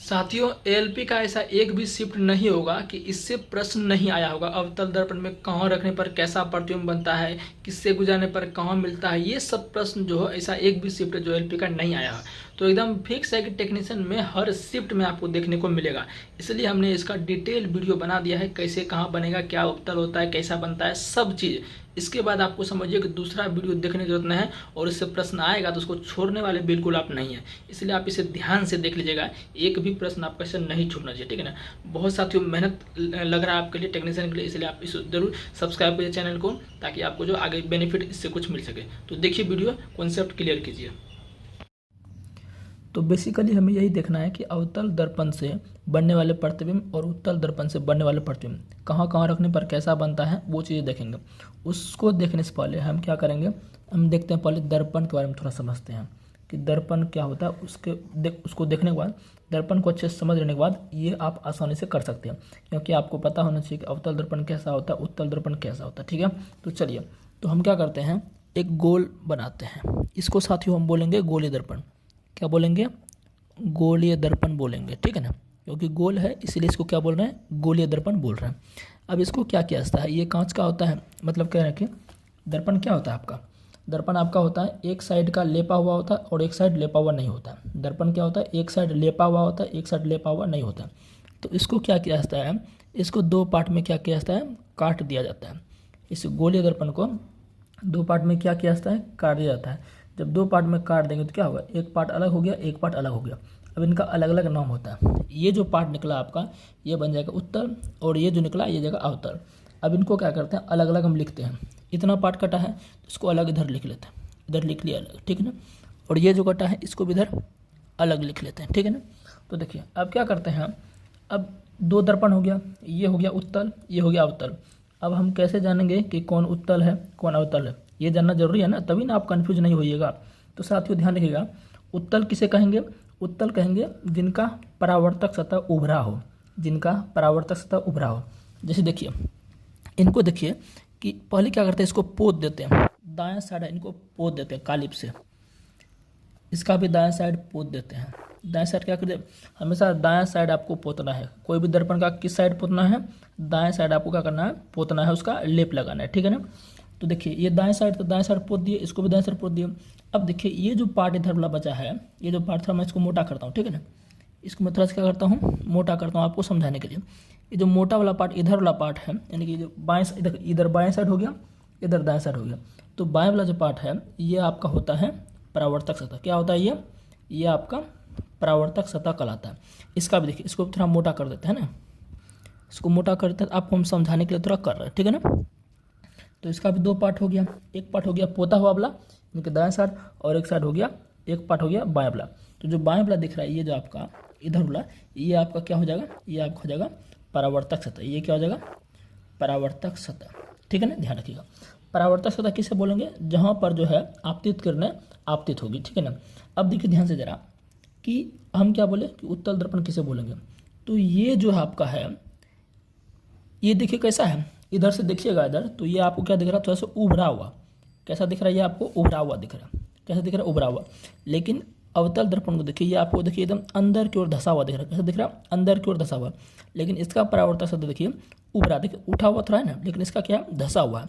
साथियों, एएलपी का ऐसा एक भी शिफ्ट नहीं होगा कि इससे प्रश्न नहीं आया होगा। अवतल दर्पण में कहाँ रखने पर कैसा प्रतिबिंब बनता है, किससे गुजारने पर कहाँ मिलता है, ये सब प्रश्न जो है ऐसा एक भी शिफ्ट जो एएलपी का नहीं आया है। तो एकदम फिक्स है कि टेक्नीशियन में हर शिफ्ट में आपको देखने को मिलेगा। इसलिए हमने इसका डिटेल वीडियो बना दिया है, कैसे कहाँ बनेगा, क्या अवतल होता है, कैसा बनता है, सब चीज़। इसके बाद आपको समझिए कि दूसरा वीडियो देखने की जरूरत नहीं है, और इससे प्रश्न आएगा तो उसको छोड़ने वाले बिल्कुल आप नहीं हैं। इसलिए आप इसे ध्यान से देख लीजिएगा, एक भी प्रश्न आपका से नहीं छूटना चाहिए, ठीक है ना। बहुत साथियों मेहनत लग रहा है आपके लिए, टेक्नीशियन के लिए, इसलिए आप इसे जरूर सब्सक्राइब करिए चैनल को, ताकि आपको जो आगे बेनिफिट इससे कुछ मिल सके। तो देखिए वीडियो, कॉन्सेप्ट क्लियर कीजिए। तो बेसिकली हमें यही देखना है कि अवतल दर्पण से बनने वाले प्रतिबिंब और उत्तल दर्पण से बनने वाले प्रतिबिंब कहाँ कहाँ रखने पर कैसा बनता है, वो चीज़ें देखेंगे। उसको देखने से पहले हम क्या करेंगे, हम देखते हैं पहले दर्पण के बारे में थोड़ा समझते हैं कि दर्पण क्या होता है। उसको देखने के बाद, दर्पण को अच्छे से समझ लेने के बाद ये आप आसानी से कर सकते हैं, क्योंकि आपको पता होना चाहिए कि अवतल दर्पण कैसा होता है, उत्तल दर्पण कैसा होता है, ठीक है। तो चलिए, तो हम क्या करते हैं, एक गोल बनाते हैं। इसको साथियों हम बोलेंगे गोलीय दर्पण। क्या बोलेंगे? गोलीय दर्पण बोलेंगे, ठीक है ना, क्योंकि गोल है इसलिए इसको क्या बोल रहे हैं, गोलीय दर्पण बोल रहे हैं। अब इसको क्या किया जाता है, ये कांच का होता है, मतलब कह रहे हैं कि दर्पण क्या होता है आपका, दर्पण आपका होता है एक साइड का लेपा हुआ होता है और एक साइड लेपा हुआ नहीं होता है। दर्पण क्या होता है, एक साइड लेपा हुआ होता है, एक साइड लेपा हुआ नहीं होता है। तो इसको क्या किया जाता है, इसको दो पार्ट में क्या किया जाता है, काट दिया जाता है। इस गोलीय दर्पण को दो पार्ट में क्या किया जाता है, काट दिया जाता है। जब दो पार्ट में काट देंगे तो क्या होगा, एक पार्ट अलग हो गया, एक पार्ट अलग हो गया। अब इनका अलग अलग नाम होता है। ये जो पार्ट निकला आपका, ये बन जाएगा उत्तल, और ये जो निकला ये जगह अवतल। अब इनको क्या करते हैं, अलग अलग हम लिखते हैं। इतना पार्ट कटा है तो इसको अलग इधर लिख लेते हैं, इधर लिख लिया अलग, ठीक है ना। और ये जो कटा है इसको भी इधर अलग लिख लेते हैं, ठीक है ना। तो देखिए अब क्या करते हैं, अब दो दर्पण हो गया, ये हो गया उत्तल, ये हो गया अवतल। अब हम कैसे जानेंगे कि कौन उत्तल है कौन अवतल है, ये जानना जरूरी है ना, तभी ना आप कंफ्यूज नहीं होइएगा। तो साथियों ध्यान रखिएगा, उत्तल किसे कहेंगे, उत्तल कहेंगे जिनका परावर्तक सतह उभरा हो, जिनका परावर्तक सतह उभरा हो। जैसे देखिए, इनको देखिए कि पहले क्या करते हैं, इसको पोत देते हैं, दायां साइड इनको पोत देते हैं कालिप से, इसका भी दायां साइड पोत देते हैं। दाएं साइड क्या करते हैं, हमेशा दायां साइड आपको पोतना है। कोई भी दर्पण का किस साइड पोतना है, दाएं साइड आपको क्या करना है, पोतना है, उसका लेप लगाना है, ठीक है ना। तो देखिए ये दाएं साइड, तो दाएं साइड पोत दिए, इसको भी दाएं साइड पोत दिए। अब देखिए ये जो पार्ट इधर वाला बचा है, ये जो पार्ट था, मैं इसको मोटा करता हूँ, ठीक है ना। इसको मैं थोड़ा सा क्या करता हूँ, मोटा करता हूँ आपको समझाने के लिए। ये जो मोटा वाला पार्ट इधर वाला पार्ट है, यानी कि जो बाएं इधर बाएं साइड हो गया, इधर दाएं साइड हो गया। तो बाएं वाला जो पार्ट है ये आपका होता है परावर्तक सतह। क्या होता है ये आपका परावर्तक सतह कहलाता है। इसका भी देखिए, इसको थोड़ा मोटा कर देते हैं ना, इसको मोटा करते हैं, आपको हम समझाने के लिए थोड़ा कर रहे हैं, ठीक है ना। तो इसका भी दो पार्ट हो गया, एक पार्ट हो गया पोता हुआ वाला इनके दाएं साइड, और एक साइड हो गया, एक पार्ट हो गया बाएं वाला। तो जो बाएं वाला दिख रहा है, ये जो आपका इधर वाला, ये आपका क्या हो जाएगा, ये आपका हो जाएगा परावर्तक सतह। ये क्या हो जाएगा, परावर्तक सतह, ठीक है ना, ध्यान रखिएगा। परावर्तक सतह किसे बोलेंगे, जहाँ पर जो है आपतित किरणें आपतित होगी, ठीक है ना। अब देखिए ध्यान से जरा कि हम क्या बोले कि उत्तल दर्पण किसे बोलेंगे। तो ये जो है आपका है, ये देखिए कैसा है, इधर से देखिएगा इधर, तो ये आपको क्या दिख रहा है, थोड़ा सा उभरा हुआ। कैसा दिख रहा है, ये आपको उभरा हुआ दिख रहा है। कैसा दिख रहा है, उभरा हुआ। लेकिन अवतल दर्पण को देखिए, ये आपको देखिए एकदम अंदर की ओर धसा हुआ दिख रहा है। कैसा दिख रहा है, अंदर की ओर धसा हुआ। लेकिन इसका परावर्तक सतह देखिए उभरा, देखिए उठा हुआ थोड़ा है ना, लेकिन इसका क्या धसा हुआ है।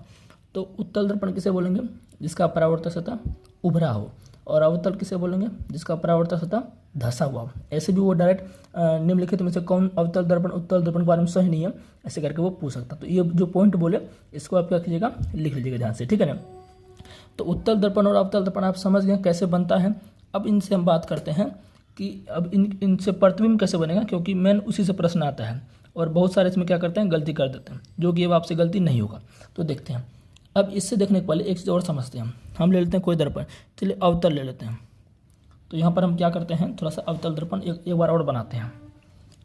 तो उत्तल दर्पण किसे बोलेंगे, जिसका परावर्तक सतह उभरा हो। और अवतल किसे बोलेंगे, जिसका परावर्तक सतह धसा हुआ। ऐसे भी वो डायरेक्ट निम्नलिखित में से कौन अवतल दर्पण उत्तल दर्पण के बारे में सही नहीं है, ऐसे करके वो पूछ सकता। तो ये जो पॉइंट बोले इसको आप क्या कीजिएगा, लिख लीजिएगा ध्यान से, ठीक है ना। तो उत्तल दर्पण और अवतल दर्पण आप समझ गए कैसे बनता है। अब इनसे हम बात करते हैं कि अब इनसे प्रतिबिंब कैसे बनेगा, क्योंकि मेन उसी से प्रश्न आता है, और बहुत सारे इसमें क्या करते हैं, गलती कर देते हैं, जो कि अब आपसे गलती नहीं होगा। तो देखते हैं, अब इससे देखने के पहले एक चीज़ और समझते हैं। हम ले लेते हैं कोई दर्पण, चलिए अवतल ले लेते हैं। तो यहाँ पर हम क्या करते हैं, थोड़ा सा अवतल दर्पण एक बार और बनाते हैं।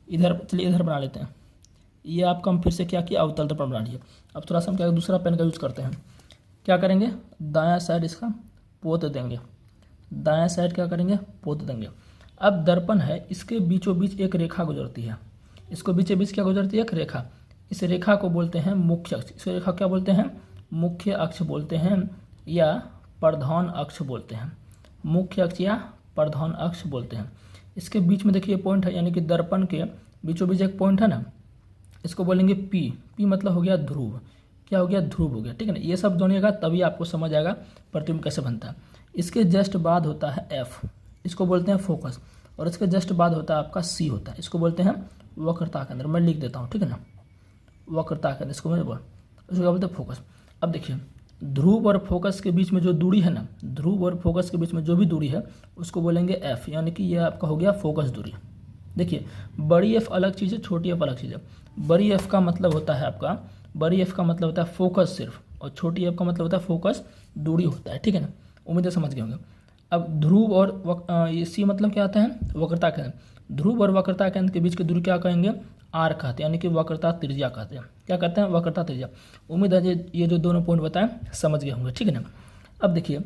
इधर चलिए इधर बना लेते हैं। ये आपका हम फिर से क्या किया, अवतल दर्पण बना लिया। अब थोड़ा सा हम क्या दूसरा पेन का यूज़ करते हैं। क्या करेंगे, दायां साइड इसका पोत देंगे, दायां साइड क्या करेंगे, पोत देंगे। अब दर्पण है, इसके बीचों बीच एक रेखा गुजरती है। इसको बीचों बीच क्या गुजरती है, एक रेखा। इस रेखा को बोलते हैं मुख्य अक्ष। इस रेखा क्या बोलते हैं, मुख्य अक्ष बोलते हैं, या प्रधान अक्ष बोलते हैं। मुख्य अक्ष या प्रधान अक्ष बोलते हैं। इसके बीच में देखिए पॉइंट है, यानी कि दर्पण के बीचों बीच एक पॉइंट है ना, इसको बोलेंगे पी। पी मतलब हो गया ध्रुव। क्या हो गया? ध्रुव हो गया, ठीक है ना। ये सब जानिएगा तभी आपको समझ आएगा प्रतिबिंब कैसे बनता है। इसके जस्ट बाद होता है एफ, इसको बोलते हैं फोकस, और इसके जस्ट बाद होता है आपका सी होता है, इसको बोलते हैं वक्रता केंद्र। मैं लिख देता हूँ, ठीक है ना, वक्रता केंद्र इसको मैं इसको क्या बोलते हैं? फोकस। अब देखिए ध्रुव और फोकस के बीच में जो दूरी है ना, ध्रुव और फोकस के बीच में जो भी दूरी है उसको बोलेंगे एफ, यानी कि ये आपका हो गया फोकस दूरी। देखिए बड़ी एफ अलग चीज़ है, छोटी एफ अलग चीज़ है। बड़ी एफ का मतलब होता है आपका, बड़ी एफ का मतलब होता है फोकस सिर्फ, और छोटी एफ का मतलब होता है फोकस दूरी होता है, ठीक है ना। उम्मीद है समझ गए होंगे। अब ध्रुव और ये सी मतलब क्या आता है? वक्रता केंद्र। ध्रुव और वक्रता केंद्र के बीच की दूरी क्या कहेंगे? आर कहते हैं, यानी कि वक्रता त्रिज्या कहते हैं। क्या कहते हैं? वक्रता त्रिज्या। उम्मीद है ये जो दोनों पॉइंट बताएं समझ गए होंगे, ठीक है ना। अब देखिए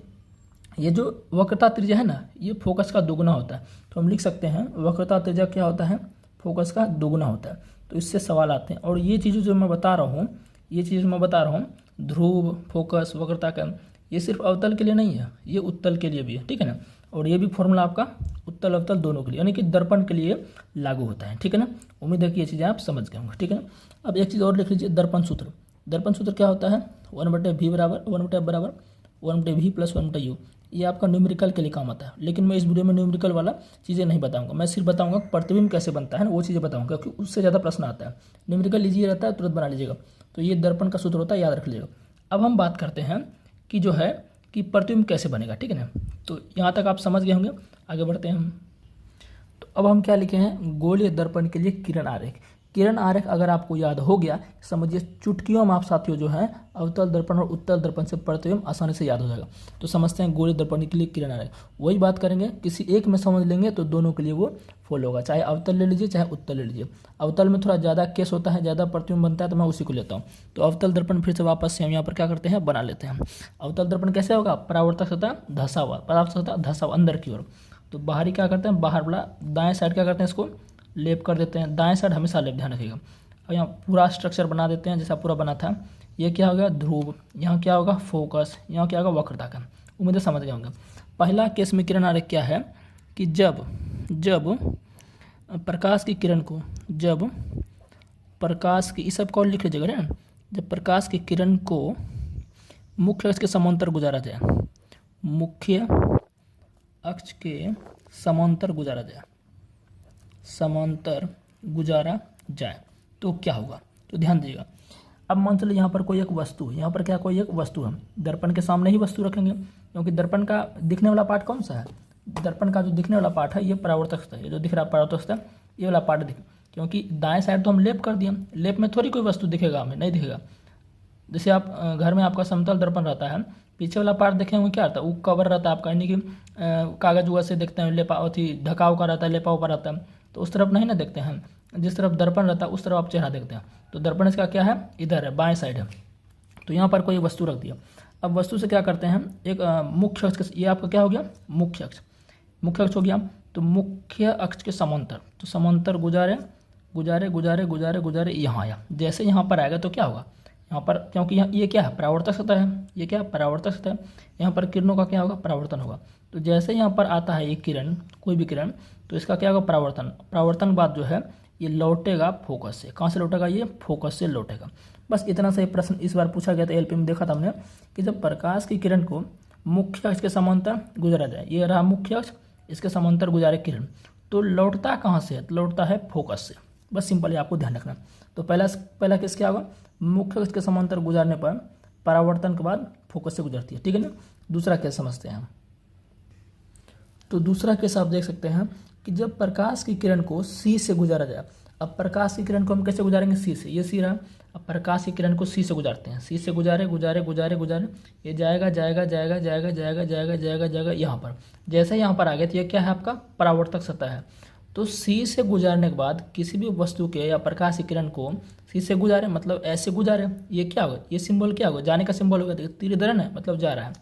ये जो वक्रता त्रिज्या है ना, ये फोकस का दोगुना होता है, तो हम लिख सकते हैं वक्रता त्रिज्या क्या होता है? फोकस का दोगुना होता है। तो इससे सवाल आते हैं, और ये चीज़ें जो मैं बता रहा हूँ, ये चीज़ मैं बता रहा हूँ, ध्रुव, फोकस, वक्रता केंद्र, ये सिर्फ अवतल के लिए नहीं है, ये उत्तल के लिए भी है, ठीक है ना। और ये भी फॉर्मूला आपका उत्तल अवतल दोनों के लिए, यानी कि दर्पण के लिए लागू होता है, ठीक है ना। उम्मीद है कि ये चीज़ें आप समझ गए होंगे, ठीक है ना। अब एक चीज़ और लिख लीजिए, दर्पण सूत्र। दर्पण सूत्र क्या होता है? 1/v बराबर 1/f बराबर 1/v प्लस 1/u। ये आपका न्यूमेरिकल के लिए काम आता है, लेकिन मैं इस वीडियो में न्यूमेरिकल वाला चीज़ें नहीं बताऊंगा। मैं सिर्फ बताऊंगा प्रतिबिंब कैसे बनता है ना, वो चीज़ें बताऊंगा, क्योंकि उससे ज़्यादा प्रश्न आता है। न्यूमेरिकल लीजिए रहता है, तुरंत बना लीजिएगा। तो ये दर्पण का सूत्र होता है, याद रख लीजिएगा। अब हम बात करते हैं कि जो है कि प्रतिबिंब कैसे बनेगा, ठीक है ना। तो यहाँ तक आप समझ गए होंगे, आगे बढ़ते हैं हम। तो अब हम क्या लिखे हैं? गोलीय दर्पण के लिए किरण आरेख। किरण आरेख अगर आपको याद हो गया, समझिए चुटकियों में आप साथियों जो है अवतल दर्पण और उत्तल दर्पण से प्रतिबिंब आसानी से याद हो जाएगा। तो समझते हैं गोलीय दर्पण के लिए किरण आरेख। वही बात करेंगे, किसी एक में समझ लेंगे तो दोनों के लिए वो फॉलो होगा, चाहे अवतल ले लीजिए चाहे उत्तल ले लीजिए। अवतल में थोड़ा ज़्यादा केस होता है, ज़्यादा प्रतिबिंब बनता है, तो मैं उसी को लेता हूँ। तो अवतल दर्पण फिर से वापस से हम यहाँ पर क्या करते हैं? बना लेते हैं। अवतल दर्पण कैसे होगा? परावर्तक सतह धंसा हुआ, परावर्तक सतह धंसा हुआ अंदर की ओर। तो बाहरी क्या करते हैं? बाहर वाला दाएं साइड क्या करते हैं? इसको लेप कर देते हैं। दाएं साइड हमेशा लेप, ध्यान रखिएगा। और यहाँ पूरा स्ट्रक्चर बना देते हैं जैसा पूरा बना था। ये क्या हो गया? ध्रुव। यहाँ क्या होगा? फोकस। यहाँ क्या होगा? वक्रता का। उम्मीद है समझ गए होंगे। पहला केस में किरण आरेख क्या है कि जब प्रकाश की किरण को, जब प्रकाश की, इस सब को लिख लीजिएगा ना, जब प्रकाश की किरण को मुख्य अक्ष के समांतर गुजारा जाए, मुख्य अक्ष के समांतर गुजारा जाए, समांतर गुजारा जाए तो क्या होगा? तो ध्यान दीजिएगा। अब मान चलिए यहाँ पर कोई एक वस्तु है, यहाँ पर क्या कोई एक वस्तु है, दर्पण के सामने ही वस्तु रखेंगे, क्योंकि दर्पण का दिखने वाला पार्ट कौन सा है? दर्पण का जो दिखने वाला पार्ट है ये परावर्तक सतह, ये जो दिख रहा है परावर्तक सतह, ये वाला पार्ट दिखे, क्योंकि दाएं साइड तो हम लेप कर दिए, लेप में थोड़ी कोई वस्तु दिखेगा, हमें नहीं दिखेगा। जैसे आप घर में आपका समतल दर्पण रहता है, पीछे वाला पार्ट देखे होंगे क्या रहता है? वो कवर रहता है आपका, यानी कि कागज वगैरह से देखते हैं, लेपा अथी ढकाव का रहता है, लेपा ऊपर रहता है, तो उस तरफ नहीं ना देखते हैं। जिस तरफ दर्पण रहता है उस तरफ आप चेहरा देखते हैं। तो दर्पण इसका क्या है? इधर है, बाएं साइड है। तो यहाँ पर कोई वस्तु रख दिया। अब वस्तु से क्या करते हैं? एक मुख्य अक्ष, ये आपका क्या हो गया? मुख्य अक्ष। मुख्य अक्ष हो गया, तो मुख्य अक्ष के समांतर, तो समांतर गुजारे गुजारे गुजारे गुजारे गुजारे यहाँ आया। जैसे यहाँ पर आएगा तो क्या होगा? यहाँ पर, क्योंकि यहाँ ये क्या है? परावर्तक सतह है, ये क्या है? परावर्तक सतह। यहाँ पर किरणों का क्या होगा? परावर्तन होगा। तो जैसे यहाँ पर आता है एक किरण, कोई भी किरण, तो इसका क्या होगा? परावर्तन। परावर्तन बाद जो है ये लौटेगा फोकस से। कहाँ से लौटेगा? ये फोकस से लौटेगा। बस इतना सा प्रश्न इस बार पूछा गया था, एलपी में देखा था हमने, कि जब प्रकाश की किरण को मुख्य अक्ष के समांतर गुजरा जाए, ये रहा मुख्य अक्ष, इसके समांतर गुजारे किरण, तो लौटता कहाँ से है? तो लौटता है फोकस से। बस सिंपल ही आपको ध्यान रखना। तो पहला केस क्या होगा? मुख्य अक्ष के समांतर गुजारने पर परावर्तन के बाद फोकस से गुजरती है, ठीक है ना। दूसरा केस समझते हैं हम। तो दूसरा केस आप देख सकते हैं कि जब प्रकाश की किरण को सी से गुजारा जाए। अब प्रकाश की किरण को हम कैसे गुजारेंगे? सी से, ये सी रहा। अब प्रकाश की किरण को सी से गुजारते हैं, सी से गुजारे गुजारे गुजारे गुजारे, ये जाएगा जाएगा जाएगा जाएगा जाएगा जाएगा जाएगा जाएगा यहाँ पर। जैसे यहाँ पर आ गया तो ये क्या है? आपका परावर्तक सतह है। तो सी से गुजारने के बाद किसी भी वस्तु के या प्रकाश की किरण को सी से गुजारे, मतलब ऐसे गुजारे, ये क्या होगा? ये सिंबल क्या होगा? जाने का सिंबल होगा, देखिए तीर इधर है, मतलब जा रहा है।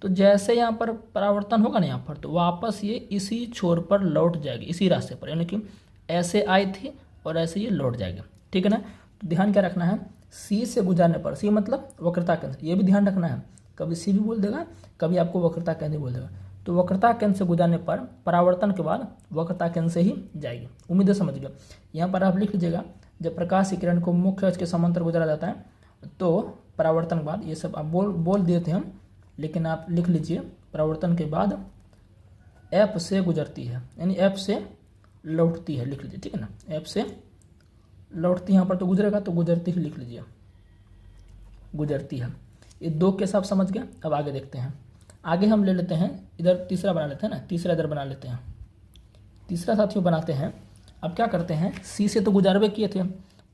तो जैसे यहाँ पर परावर्तन होगा ना यहाँ पर, तो वापस ये इसी छोर पर लौट जाएगी, इसी रास्ते पर, यानी कि ऐसे आई थी और ऐसे ये लौट जाएगी, ठीक है ना। तो ध्यान क्या रखना है? सी से गुजारने पर, सी मतलब वक्रता केंद्र, ये भी ध्यान रखना है। कभी सी भी बोल देगा, कभी आपको वक्रता केंद्र बोल देगा। तो वक्रता केंद्र से गुजरने पर परावर्तन के बाद वक्रता केंद्र से ही जाएगी। उम्मीद है समझ गए। यहाँ पर आप लिख लीजिएगा, जब प्रकाश की किरण को मुख्य अक्ष के समांतर गुजारा जाता है तो परावर्तन के बाद, ये सब आप बोल दिए थे हम, लेकिन आप लिख लीजिए, परावर्तन के बाद एफ से गुजरती है, यानी एफ से लौटती है, लिख लीजिए, ठीक है ना। एफ से लौटती, यहाँ पर तो गुजरेगा, तो गुजरती ही लिख लीजिए, गुजरती है। ये दो केस आप समझ गए। अब आगे देखते हैं। आगे हम ले लेते हैं, इधर तीसरा बना लेते हैं ना, तीसरा इधर बना लेते हैं। तीसरा साथियों बनाते हैं। अब क्या करते हैं, सी से तो गुजारवे किए थे,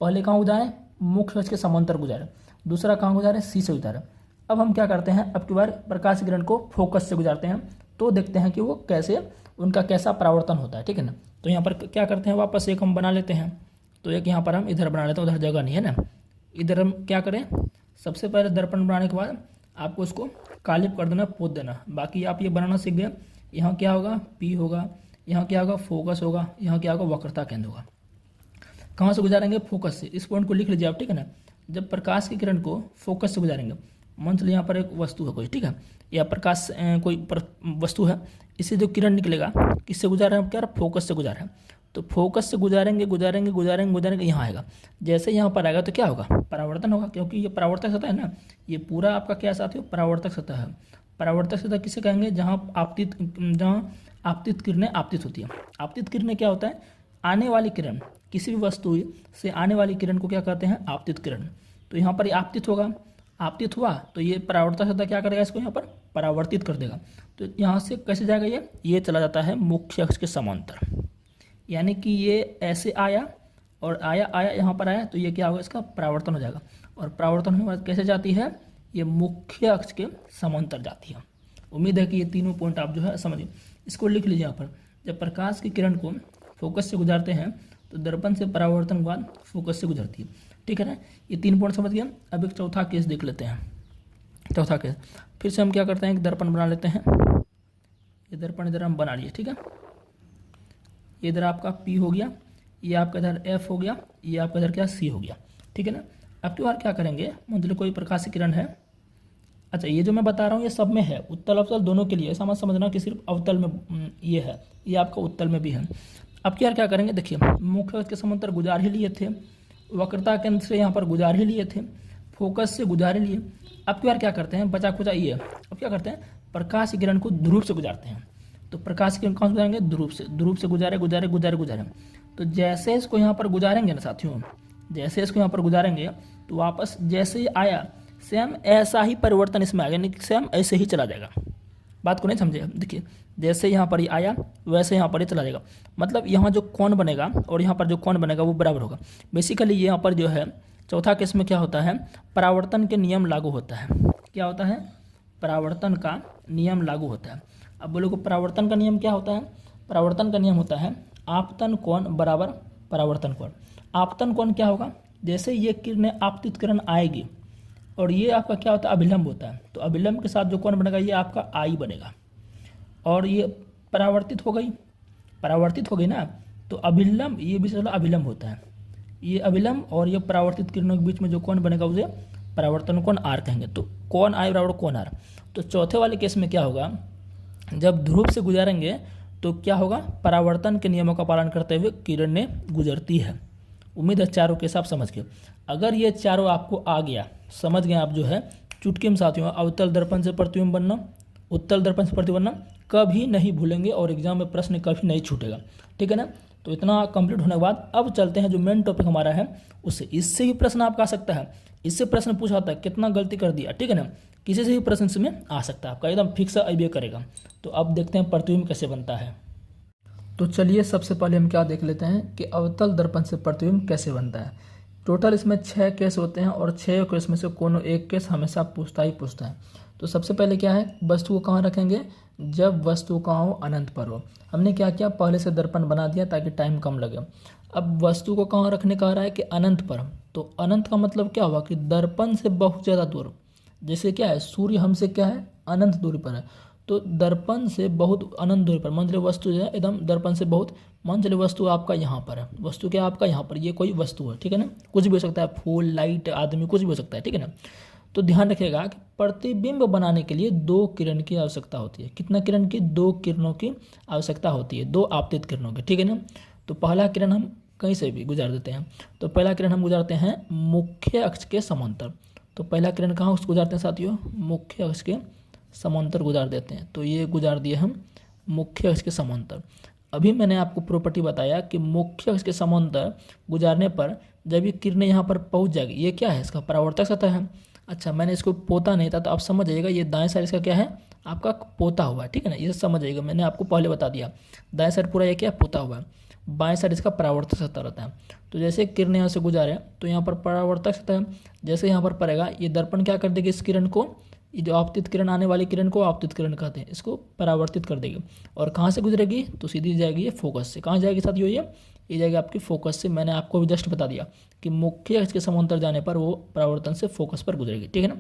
पहले कहाँ गुजारे, मुख्य अक्ष के समांतर गुजारे, दूसरा कहाँ गुजारे, सी से गुजारे। अब हम क्या करते हैं, अब की बार प्रकाश किरण को फोकस से गुजारते हैं, तो देखते हैं कि वो कैसे, उनका कैसा परावर्तन होता है, ठीक है ना। तो यहाँ पर क्या करते हैं, वापस एक हम बना लेते हैं। तो एक यहाँ पर हम इधर बना लेते हैं, उधर जगह नहीं है ना। इधर हम क्या करें, सबसे पहले दर्पण बनाने के बाद आपको उसको कालिप कर देना, पोत देना। बाकी आप ये बनाना सीख गए। यहाँ क्या होगा, पी होगा, यहाँ क्या होगा, फोकस होगा, यहाँ क्या होगा, वक्रता केंद्र होगा। कहाँ से गुजारेंगे, फोकस से। इस पॉइंट को लिख लीजिए आप, ठीक है ना। जब प्रकाश की किरण को फोकस से गुजारेंगे, मान चलिए यहाँ पर एक वस्तु है कोई, ठीक है, या प्रकाश कोई वस्तु है, इससे जो किरण निकलेगा किससे गुजार रहे हैं, क्या फोकस से गुजार रहे हैं। तो फोकस से गुजारेंगे गुजारेंगे गुजारेंगे गुजारेंगे, यहाँ आएगा। जैसे यहाँ पर आएगा तो क्या होगा, परावर्तन होगा, क्योंकि ये परावर्तक सतह है ना। ये पूरा आपका क्या साथियों, परावर्तक सतह है। परावर्तक सतह किसे कहेंगे, जहाँ आपतित किरणें आपतित होती है। आपतित किरणें क्या होता है, आने वाली किरण, किसी भी वस्तु से आने वाली किरण को क्या कहते हैं, आपतित किरण। तो यहाँ पर आपतित होगा, आपतित हुआ तो ये परावर्तक सतह क्या करेगा, इसको यहाँ पर परावर्तित कर देगा। तो यहाँ से कैसे जाएगा, ये चला जाता है मुख्य अक्ष के समांतर, यानी कि ये ऐसे आया और आया यहाँ पर आया, तो ये क्या होगा, इसका परावर्तन हो जाएगा। और परावर्तन होने के बाद कैसे जाती है, ये मुख्य अक्ष के समांतर जाती है। उम्मीद है कि ये तीनों पॉइंट आप जो है समझिए। इसको लिख लीजिए यहाँ पर, जब प्रकाश की किरण को फोकस से गुजारते हैं तो दर्पण से परावर्तन के बाद फोकस से गुजरती है, ठीक है ना। ये 3 पॉइंट समझ गया। अब एक चौथा केस देख लेते हैं। चौथा केस फिर से हम क्या करते हैं, एक दर्पण बना लेते हैं। ये दर्पण इधर हम बना लिए, ठीक है। ये इधर आपका P हो गया, ये आपका इधर F हो गया, ये आपका इधर क्या C हो गया, ठीक है ना। अब की बार क्या करेंगे, मतलब कोई प्रकाश किरण है। अच्छा, ये जो मैं बता रहा हूँ ये सब में है, उत्तल अवतल दोनों के लिए। ऐसा मत समझना कि सिर्फ अवतल में ये है, ये आपका उत्तल में भी है। अब की बार क्या करेंगे, देखिए मुख्य अक्ष के समांतर गुजार ही लिए थे, वक्रता केंद्र से यहाँ पर गुजार ही लिए थे, फोकस से गुजार ही लिए। अब की बार क्या करते हैं, बचा खुचा ये, अब क्या करते हैं, प्रकाश की किरण को ध्रुव से गुजारते हैं। तो प्रकाश की किरण कौन से गुजारेंगे, ध्रुव से गुजारे गुजारे गुजारे गुजारे। तो जैसे इसको यहाँ पर गुजारेंगे ना साथियों, जैसे इसको यहाँ पर गुजारेंगे तो वापस जैसे ही आया सेम ऐसा ही परिवर्तन इसमें आ गया, यानी सेम ऐसे ही चला जाएगा। बात को नहीं समझे, देखिए जैसे यहाँ पर ही आया वैसे यहाँ पर ही चला जाएगा। मतलब यहाँ जो कोण बनेगा और यहाँ पर जो कोण बनेगा वो बराबर होगा। बेसिकली यहाँ पर जो है चौथा केस में क्या होता है, परावर्तन के नियम लागू होता है। क्या होता है, परावर्तन का नियम लागू होता है। अब बोलोगे परावर्तन का नियम क्या होता है, परावर्तन का नियम होता है आपतन कोण बराबर परावर्तन कोण। आपतन कोण क्या होगा, जैसे ये किरणें आपतित किरण आएगी और ये आपका क्या होता है, अभिलंब होता है। तो अभिलंब के साथ जो कोण बनेगा ये आपका आई बनेगा, और ये परावर्तित हो गई ना, तो अभिलंब, ये भी चलो अभिलंब होता है, ये अभिलंब और ये परावर्तित किरणों के बीच में जो कोण बनेगा उसे परावर्तन कोण आर कहेंगे। तो कोण आई बराबर कोण आर। तो चौथे वाले केस में क्या होगा, जब ध्रुव से गुजारेंगे तो क्या होगा, परावर्तन के नियमों का पालन करते हुए किरणें गुजरती है। उम्मीद है चारों केस आप समझ गए। अगर ये चारों आपको आ गया, समझ गए आप जो है, चुटकी में साथियों अवतल दर्पण से प्रतिबिंब बनना, उत्तल दर्पण से प्रतिबिंब बनना कभी नहीं भूलेंगे और एग्जाम में प्रश्न कभी नहीं छूटेगा, ठीक है ना। तो इतना कंप्लीट होने के बाद अब चलते हैं जो मेन टॉपिक हमारा है उससे। इससे भी प्रश्न आपका आ सकता है, इससे प्रश्न पूछा था कितना गलती कर दिया, ठीक है ना। किसी से भी प्रश्न से में आ सकता है, आपका एकदम फिक्स अभी करेगा। तो अब देखते हैं प्रतिबिंब कैसे बनता है। तो चलिए सबसे पहले हम क्या देख लेते हैं कि अवतल दर्पण से प्रतिबिंब कैसे बनता है। टोटल इसमें 6 केस होते हैं और 6 केस में से कोनो एक केस हमेशा पूछता है। तो सबसे पहले क्या है, वस्तु को कहाँ रखेंगे, जब वस्तु कहाँ हो, अनंत पर हो। हमने क्या किया, पहले से दर्पण बना दिया ताकि टाइम कम लगे। अब वस्तु को कहाँ रखने कह रहा है कि अनंत पर। तो अनंत का मतलब क्या हुआ कि दर्पण से बहुत ज़्यादा दूर। जैसे क्या है, सूर्य हमसे क्या है, अनंत दूरी पर है, तो दर्पण से बहुत अनंत दूरी पर। मान चलिए वस्तु जो है एकदम दर्पण से बहुत, मान चलिए वस्तु आपका यहाँ पर है, वस्तु क्या आपका यहाँ पर, ये कोई वस्तु है, ठीक है ना। कुछ भी हो सकता है, फूल, लाइट, आदमी, कुछ भी हो सकता है, ठीक है ना। तो ध्यान रखिएगा कि प्रतिबिंब बनाने के लिए 2 किरण की आवश्यकता होती है। कितना किरण की? 2 किरणों की आवश्यकता होती है, 2 आपतित किरणों की, ठीक है ना। तो पहला किरण हम कहीं से भी गुजार देते हैं। तो पहला किरण हम गुजारते हैं मुख्य अक्ष के समांतर। तो पहला किरण कहाँ गुजारते हैं साथियों? मुख्य अक्ष के समांतर गुजार देते हैं। तो ये गुजार दिए हम मुख्य अक्ष के समांतर। अभी मैंने आपको प्रॉपर्टी बताया कि मुख्य अक्ष के समांतर गुजारने पर जब ये किरणें यहाँ पर पहुँच जाएगी, ये क्या है? इसका परावर्तक सतह है। अच्छा, मैंने इसको पोता नहीं था, तो आप समझ जाइएगा ये दाएं साइड इसका क्या है? आपका पोता हुआ है, ठीक है ना। ये समझ जाइएगा, मैंने आपको पहले बता दिया। दाएं साइड पूरा ये क्या है? पोता हुआ है। बाएं साइड इसका परावर्तक सतह रहता है। तो जैसे किरण यहाँ से गुजारे तो यहाँ पर परावर्तक सतह जैसे यहाँ पर पड़ेगा, ये दर्पण क्या कर देगी? इस किरण को, ये जो आपतित किरण आने वाली किरण को आपतित किरण कहते हैं, इसको परावर्तित कर देगी। और कहाँ से गुजरेगी? तो सीधी जाएगी ये फोकस से। कहाँ जाएगी साथियों? ये जाएगी आपकी फोकस से। मैंने आपको भी जस्ट बता दिया कि मुख्य अक्ष के समांतर जाने पर वो परावर्तन से फोकस पर गुजरेगी, ठीक है ना।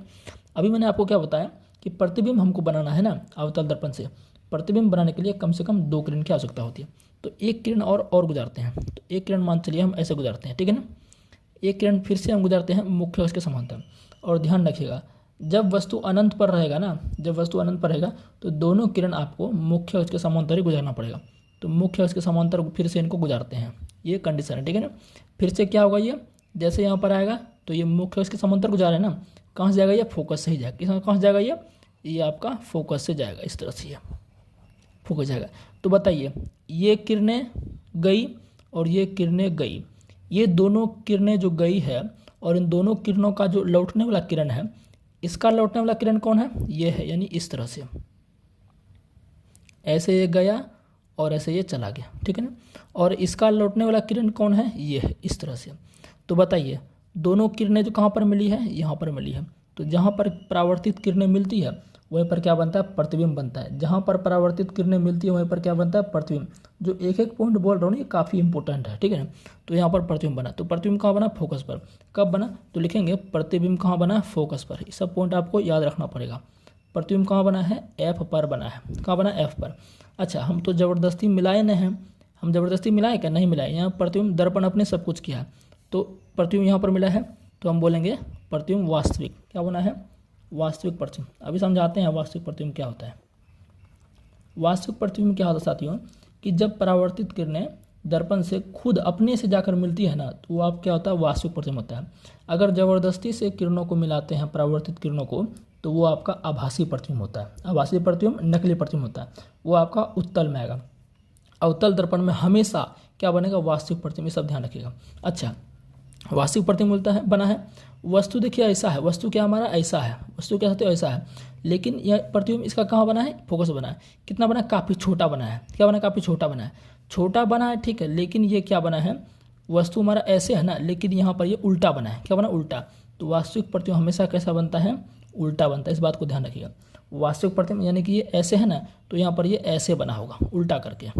अभी मैंने आपको क्या बताया कि प्रतिबिंब हमको बनाना है ना अवतल दर्पण से। प्रतिबिंब बनाने के लिए कम से कम 2 किरण की आवश्यकता होती है। तो एक किरण और गुजारते हैं। तो एक किरण मान चलिए हम ऐसे गुजारते हैं, ठीक है ना। एक किरण फिर से हम गुजारते हैं मुख्य अक्ष के समांतर। और ध्यान रखिएगा, जब वस्तु अनंत पर रहेगा ना, जब वस्तु अनंत पर रहेगा तो दोनों किरण आपको मुख्य अक्ष के समांतर ही गुजारना पड़ेगा। तो मुख्य अक्ष के समांतर फिर से इनको गुजारते हैं, ये कंडीशन है, ठीक है ना। फिर से क्या होगा? ये जैसे यहाँ पर आएगा तो ये मुख्य अक्ष के समांतर गुजारे ना, कहाँ से जाएगा? ये फोकस से ही जाएगा। कहाँ से जाएगा? ये आपका फोकस से जाएगा, इस तरह से ये फोकस जाएगा। तो बताइए, ये किरणें गई और ये किरणें गई, ये दोनों किरणें जो गई है और इन दोनों किरणों का जो लौटने वाला किरण है, इसका लौटने वाला किरण कौन है? ये है, यानी इस तरह से ऐसे ये गया और ऐसे ये चला गया, ठीक है ना। और इसका लौटने वाला किरण कौन है? ये है, इस तरह से। तो बताइए, दोनों किरणें जो कहाँ पर मिली है? यहाँ पर मिली है। तो जहाँ पर परावर्तित किरणें मिलती है वहीं पर क्या बनता है? प्रतिबिंब बनता है। जहाँ पर परावर्तित किरणें मिलती है वहीं पर क्या बनता है? प्रतिबिंब। जो एक एक पॉइंट बोल रहा हूँ ये काफ़ी इंपॉर्टेंट है, ठीक है ना। तो यहाँ पर प्रतिबिंब बना। तो प्रतिबिंब कहाँ बना? फोकस पर। कब बना? तो लिखेंगे प्रतिबिंब कहाँ बना? फोकस पर। ये सब पॉइंट आपको याद रखना पड़ेगा। प्रतिबिंब कहाँ बना है? एफ पर बना है। कहाँ बना? एफ पर। अच्छा, हम तो ज़बरदस्ती मिलाए नहीं हैं। हम ज़बरदस्ती मिलाए क्या? नहीं मिलाए। यहाँ प्रतिबिंब दर्पण अपने सब कुछ किया है, तो प्रतिबिंब यहाँ पर मिला है, तो हम बोलेंगे प्रतिबिंब वास्तविक। क्या बना है? वास्तविक प्रतिबिंब। अभी समझाते हैं वास्तविक प्रतिबिंब क्या होता है। वास्तविक प्रतिबिंब क्या होता है साथियों? कि जब परावर्तित किरणें दर्पण से खुद अपने से जाकर मिलती है ना, तो वो आप क्या होता है? वास्तविक प्रतिबिंब होता है। अगर ज़बरदस्ती से किरणों को मिलाते हैं, परावर्तित किरणों को, तो वो आपका आभासी प्रतिबिंब होता है। आभासी प्रतिबिंब नकली प्रतिबिंब होता है, वो आपका उत्तल में आएगा। अवतल दर्पण में हमेशा क्या बनेगा? वास्तविक प्रतिबिंब। सब ध्यान रखिएगा। अच्छा, वास्तविक प्रतिबिंब मिलता है, बना है। वस्तु देखिए ऐसा है, वस्तु क्या हमारा ऐसा है, वस्तु क्या कहते हो? ऐसा है। लेकिन यह प्रतिबिंब इसका कहाँ बना है? फोकस बना है। कितना बना है? काफ़ी छोटा बना है। क्या बना है? काफ़ी छोटा बना है। छोटा बना है, ठीक है, लेकिन ये क्या बना है? वस्तु हमारा ऐसे है ना, लेकिन यहाँ पर ये उल्टा बना है। क्या बना? उल्टा। तो वास्तविक प्रतिबिंब हमेशा कैसा बनता है? उल्टा बनता है। इस बात को ध्यान रखिएगा। वास्तविक प्रतिबिंब यानी कि ये ऐसे है ना, तो यहाँ पर ये ऐसे बना होगा, उल्टा करके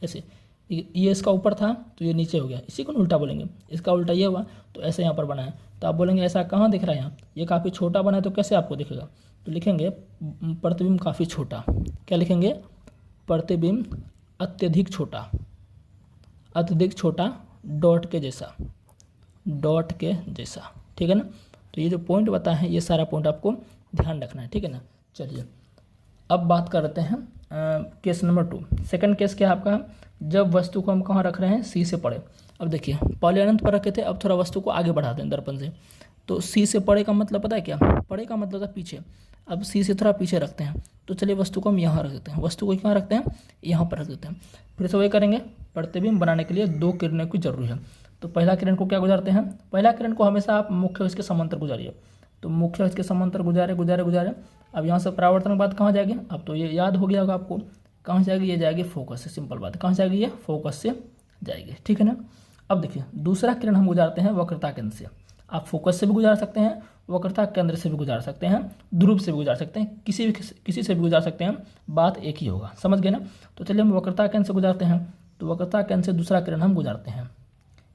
ऐसे। ये इसका ऊपर था तो ये नीचे हो गया, इसी को उल्टा बोलेंगे। इसका उल्टा ये हुआ तो ऐसे यहाँ पर बना है। तो आप बोलेंगे ऐसा कहाँ दिख रहा है? यहाँ ये काफ़ी छोटा बना है, तो कैसे आपको दिखेगा? तो लिखेंगे प्रतिबिंब काफ़ी छोटा। क्या लिखेंगे? प्रतिबिंब अत्यधिक छोटा। अत्यधिक छोटा, डॉट के जैसा, डॉट के जैसा, ठीक है ना। तो ये जो पॉइंट बताए हैं, ये सारा पॉइंट आपको ध्यान रखना है, ठीक है ना। चलिए अब बात करते हैं केस नंबर 2। सेकंड केस क्या है आपका? जब वस्तु को हम कहाँ रख रहे हैं? सी से पड़े। अब देखिए, पहले अनंत पर रखे थे, अब थोड़ा वस्तु को आगे बढ़ाते हैं दर्पण से। तो सी से पड़े का मतलब पता है क्या? पड़े का मतलब था पीछे। अब सी से थोड़ा पीछे रखते हैं, तो चलिए वस्तु को हम यहाँ रख देते हैं। वस्तु को कहाँ रखते हैं? यहाँ पर रख देते हैं। फिर से वही करेंगे। प्रतिबिंब बनाने के लिए 2 किरणों की जरूरी है। तो पहला किरण को क्या गुजारते हैं? पहला किरण को हमेशा आप मुख्य अक्ष के समांतर गुजारिए। तो मुख्य अक्ष के समांतर गुजारे गुजारे गुजारे। अब यहाँ से परावर्तन के बाद कहाँ जाएगी? अब तो ये याद हो गया होगा आपको। कहाँ से जाएगी? ये जाएगी फोकस से। सिंपल बात है, कहाँ से जाएगी? ये फोकस से जाएगी, ठीक है ना। अब देखिए, दूसरा किरण हम गुजारते हैं वक्रता केंद्र से। आप फोकस से भी गुजार सकते हैं, वक्रता केंद्र से भी गुजार सकते हैं, ध्रुव से भी गुजार सकते हैं, किसी से भी गुजार सकते हैं। बात एक ही होगा, समझ गए ना। तो चलिए हम वक्रता केंद्र से गुजारते हैं। तो वक्रता केंद्र से दूसरा किरण हम गुजारते हैं,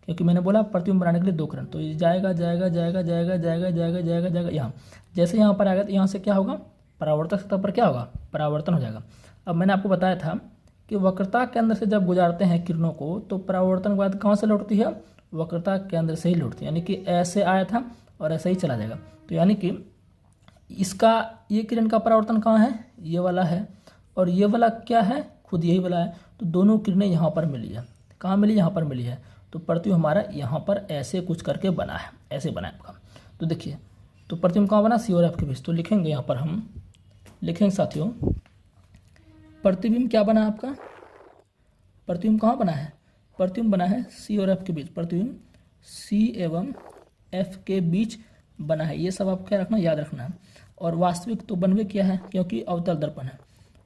क्योंकि मैंने बोला प्रतिबिंब बनाने के लिए 2 किरण। तो ये जाएगा जाएगा जाएगा जाएगा जाएगा जाएगा जाएगा जाएगा यहाँ। जैसे यहाँ पर आएगा तो यहाँ से क्या होगा? परावर्तक सतह पर क्या होगा? परावर्तन हो जाएगा। अब मैंने आपको बताया था कि वक्रता केंद्र से जब गुजारते हैं किरणों को, तो परावर्तन के बाद कहाँ से लौटती है? वक्रता केंद्र से ही लौटती है। यानी कि ऐसे आया था और ऐसे ही चला जाएगा। तो यानी कि इसका ये किरण का परावर्तन कहाँ है, ये वाला है, और ये वाला क्या है, खुद यही वाला है। तो दोनों किरणें यहाँ पर मिली है, कहाँ मिली, यहाँ पर मिली है। तो प्रतिबिंब हमारा यहाँ पर ऐसे कुछ करके बना है, ऐसे बना है आपका। तो देखिए, तो प्रतिबिंब कहाँ बना, सी और एफ के बीच। तो लिखेंगे यहाँ पर, हम लिखेंगे साथियों, प्रतिबिंब क्या बना आपका, प्रतिबिंब कहाँ बना है, प्रतिबिंब बना है सी और एफ के बीच। प्रतिबिंब सी एवं एफ के बीच बना है, ये सब आपको क्या रखना, याद रखना है। और वास्तविक तो बनवे किया है, क्योंकि अवतल दर्पण है।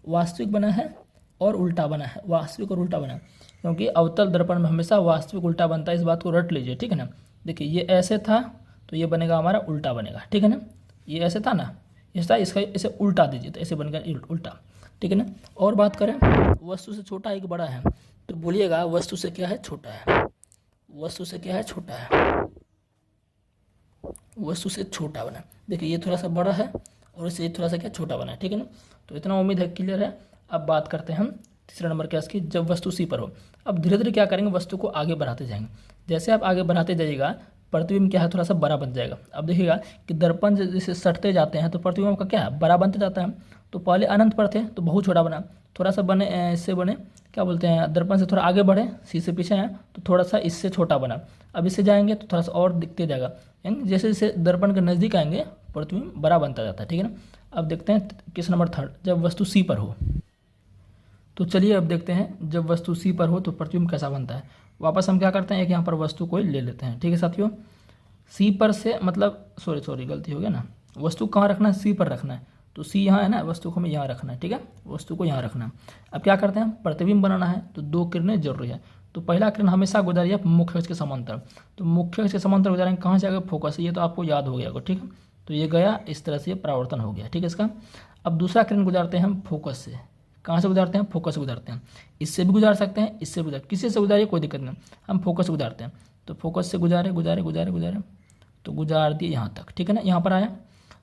वास्तविक बना है और उल्टा बना है, वास्तविक और उल्टा बना है, क्योंकि अवतल दर्पण में हमेशा वास्तविक उल्टा बनता है, इस बात को रट लीजिए, ठीक है ना। देखिए, ये ऐसे था तो ये बनेगा हमारा उल्टा बनेगा, ठीक है ना। ये ऐसे था ना, ऐसा, इसका इसे उल्टा दीजिए तो ऐसे बनेगा उल्टा, ठीक है ना। और बात करें, वस्तु से छोटा है कि बड़ा है, तो बोलिएगा वस्तु से क्या है, छोटा है। वस्तु से क्या है, छोटा है, वस्तु से छोटा बना। देखिए, ये थोड़ा सा बड़ा है और इससे थोड़ा सा क्या, छोटा बना है, ठीक है ना। तो इतना उम्मीद है क्लियर है। अब बात करते हैं हम तीसरा नंबर केस की, जब वस्तु सी पर हो। अब धीरे धीरे क्या करेंगे, वस्तु को आगे बढ़ाते जाएंगे। जैसे आप आगे बढ़ाते जाइएगा, प्रतिबिंब क्या है, थोड़ा सा बड़ा बन जाएगा। अब देखिएगा कि दर्पण जैसे सटते जाते हैं तो प्रतिबिंब का क्या है, बड़ा बनते जाता है। तो पहले अनंत पर थे तो बहुत छोटा बना, थोड़ा सा बने इससे बने, क्या बोलते हैं, दर्पण से थोड़ा आगे बढ़े, सी से पीछे हैं तो थोड़ा सा इससे छोटा बना। अब इससे जाएंगे तो थोड़ा सा और दिखते जाएगा, यानी जैसे जैसे दर्पण के नज़दीक आएंगे प्रतिबिंब बड़ा बनता जाता है, ठीक है ना। अब देखते हैं किस नंबर थर्ड, जब वस्तु सी पर हो। तो चलिए अब देखते हैं, जब वस्तु सी पर हो तो प्रतिबिंब कैसा बनता है। वापस हम क्या करते हैं, एक यहाँ पर वस्तु को ले लेते हैं, ठीक है साथियों। सी पर से मतलब सॉरी गलती हो गया ना, वस्तु कहाँ रखना है, सी पर रखना है। तो सी यहाँ है ना, वस्तु को हमें यहाँ रखना है, ठीक है, वस्तु को यहाँ रखना है। अब क्या करते हैं, प्रतिबिंब बनाना है तो दो किरणें जरूरी है। तो पहला किरण हमेशा गुजारिए मुख्य अक्ष के समांतर। तो मुख्य अक्ष के समांतर गुजारेंगे, कहाँ से आएगा, फोकस, ये तो आपको याद हो गया होगा, ठीक है। तो ये गया, इस तरह से ये परावर्तन हो गया, ठीक है इसका। अब दूसरा किरण गुजारते हैं हम फोकस से। कहाँ से गुजारते हैं, फोकस से गुजारते हैं। इससे भी गुजार सकते हैं, इससे भी गुजार, किसी से गुजारिए कोई दिक्कत नहीं, हम फोकस से गुजारते हैं। तो फोकस से गुजारे गुजारे गुजारे गुजारे तो गुजार दिए यहाँ तक, ठीक है ना। यहाँ पर आया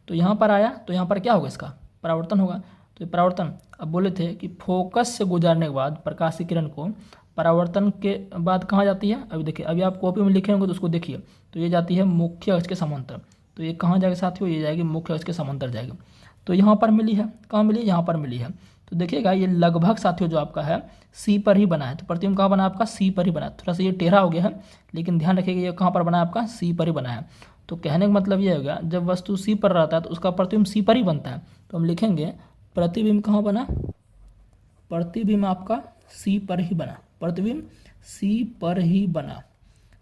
तो यहाँ पर आया तो यहाँ पर क्या होगा, इसका परावर्तन होगा। तो ये परावर्तन, अब बोले थे कि फोकस से गुजारने के बाद प्रकाश की किरण को परावर्तन के बाद कहाँ जाती है। अभी देखिए, अभी आप कॉपी में लिखे होंगे तो उसको देखिए, तो ये जाती है मुख्य अक्ष के समांतर। तो ये कहाँ जाएगी साथियों, ये जाएगी मुख्य अक्ष के समांतर जाएगी। तो यहाँ पर मिली है, कहाँ मिली, यहाँ पर मिली है। तो देखिएगा ये लगभग साथियों जो आपका है सी पर ही बना है। तो प्रतिबिंब कहाँ बना आपका, सी पर ही बना है। थोड़ा सा ये टेढ़ा हो गया है, लेकिन ध्यान रखिएगा ये कहाँ पर बना है आपका, सी पर ही बना है। तो कहने का मतलब ये होगा, जब वस्तु सी पर रहता है तो उसका प्रतिबिंब सी पर ही बनता है। तो हम लिखेंगे प्रतिबिंब कहाँ बना, प्रतिबिंब आपका सी पर ही बना, प्रतिबिंब सी पर ही बना।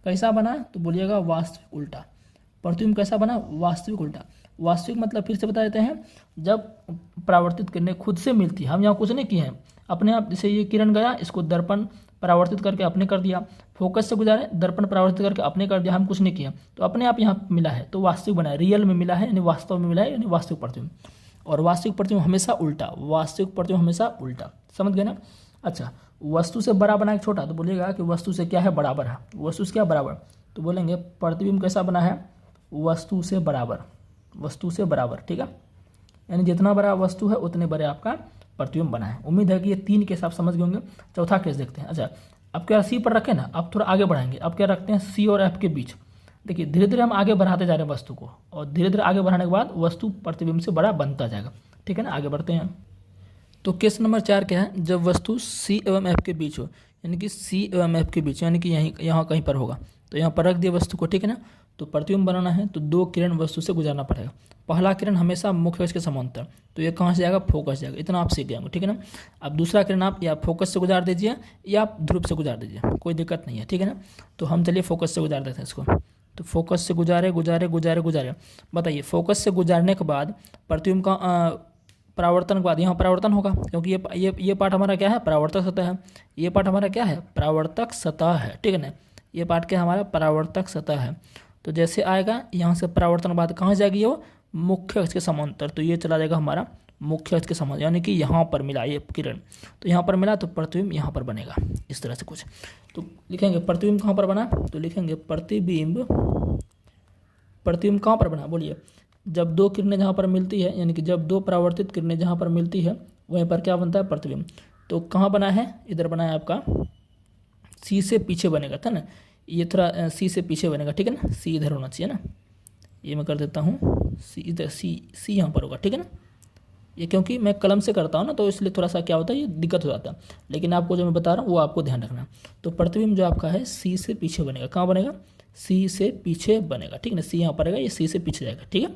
कैसा बना, तो बोलिएगा वास्तविक उल्टा। प्रतिबिंब कैसा बना, वास्तविक उल्टा। वास्तविक मतलब फिर से बता देते हैं, जब परावर्तित किरणें खुद से मिलती है, हम यहाँ कुछ नहीं किए हैं, अपने आप, जैसे ये किरण गया, इसको दर्पण परावर्तित करके अपने कर दिया, फोकस से गुजारे, दर्पण परावर्तित करके अपने कर दिया, हम कुछ नहीं किया, तो अपने आप यहाँ मिला है, तो वास्तविक बना है, रियल में मिला है, यानी वास्तव में मिला है, यानी वास्तविक प्रतिबिंब। और वास्तविक प्रतिबिंब हमेशा उल्टा, वास्तविक प्रतिबिंब हमेशा उल्टा, समझ गए ना। अच्छा, वस्तु से बड़ा बना है छोटा, तो बोलिएगा कि वस्तु से क्या है, बराबर है। वस्तु से क्या बराबर, तो बोलेंगे प्रतिबिंब कैसा बना है, वस्तु से बराबर, वस्तु से बराबर, ठीक है, यानी जितना बड़ा वस्तु है उतने बड़े आपका प्रतिबिंब बना है। उम्मीद है कि ये तीन केस आप समझ गए होंगे। चौथा केस देखते हैं। अच्छा, अब क्या सी पर रखें ना, अब थोड़ा आगे बढ़ाएंगे। अब क्या रखते हैं, सी और एफ के बीच। देखिए धीरे धीरे हम आगे बढ़ाते जा रहे हैं वस्तु को, और धीरे धीरे आगे बढ़ाने के बाद वस्तु प्रतिबिंब से बड़ा बनता जाएगा, ठीक है ना। आगे बढ़ते हैं। तो केस नंबर 4 क्या है, जब वस्तु सी एवं एफ के बीच हो, यानी कि सी एवं एफ के बीच, यानी कि यहीं यहाँ कहीं पर होगा। तो यहाँ पर रख दिया वस्तु को, ठीक है ना। तो प्रतिबिंब बनाना है तो दो किरण वस्तु से गुजरना पड़ेगा। पहला किरण हमेशा मुख्य अक्ष के समांतर, तो ये कहाँ से जाएगा, फोकस जाएगा, इतना आप सीख गए, ठीक है ना। अब दूसरा किरण आप या फोकस से गुजार दीजिए या आप ध्रुव से गुजार दीजिए, कोई दिक्कत नहीं है, ठीक है ना। तो हम चलिए फोकस से गुजार देते हैं इसको। तो फोकस से गुजारे गुजारे गुजारे गुजारे, बताइए फोकस से गुजारने के बाद प्रतिबिंब का परावर्तन के बाद यहाँ परावर्तन होगा, क्योंकि ये पार्ट हमारा क्या है, परावर्तक सतह है। ये पार्ट हमारा क्या है, परावर्तक सतह है, ठीक है ना। ये पार्ट क्या हमारा, परावर्तक सतह है। तो जैसे आएगा यहाँ से परावर्तन के बाद कहाँ जाएगी वो, मुख्य अक्ष के समांतर। तो ये चला जाएगा हमारा मुख्य अक्ष के समांतर, यानी कि यहाँ पर मिला ये किरण, तो यहाँ पर मिला तो प्रतिबिंब यहाँ पर बनेगा, इस तरह से कुछ। तो लिखेंगे प्रतिबिंब कहाँ पर बना, तो लिखेंगे प्रतिबिंब कहाँ पर बना, बोलिए जब दो किरणें जहाँ पर मिलती है, यानी कि जब दो परावर्तित किरणें जहाँ पर मिलती है वहीं पर क्या बनता है, प्रतिबिंब। तो कहाँ बना है, इधर बना है आपका, सी से पीछे बनेगा था ना, ये थोड़ा सी से पीछे बनेगा, ठीक है ना। सी इधर होना चाहिए ना, ये मैं कर देता हूँ सी, इधर सी यहाँ पर होगा, ठीक है ना। ये क्योंकि मैं कलम से करता हूँ ना, तो इसलिए थोड़ा सा क्या होता है, ये दिक्कत हो जाता है। लेकिन आपको जो मैं बता रहा हूँ वो आपको ध्यान रखना। तो प्रतिबिंब जो आपका है सी से पीछे बनेगा। कहाँ बनेगा? सी से पीछे बनेगा, ठीक है ना। सी यहाँ पर रहेगा, ये सी से पीछे जाएगा, ठीक है।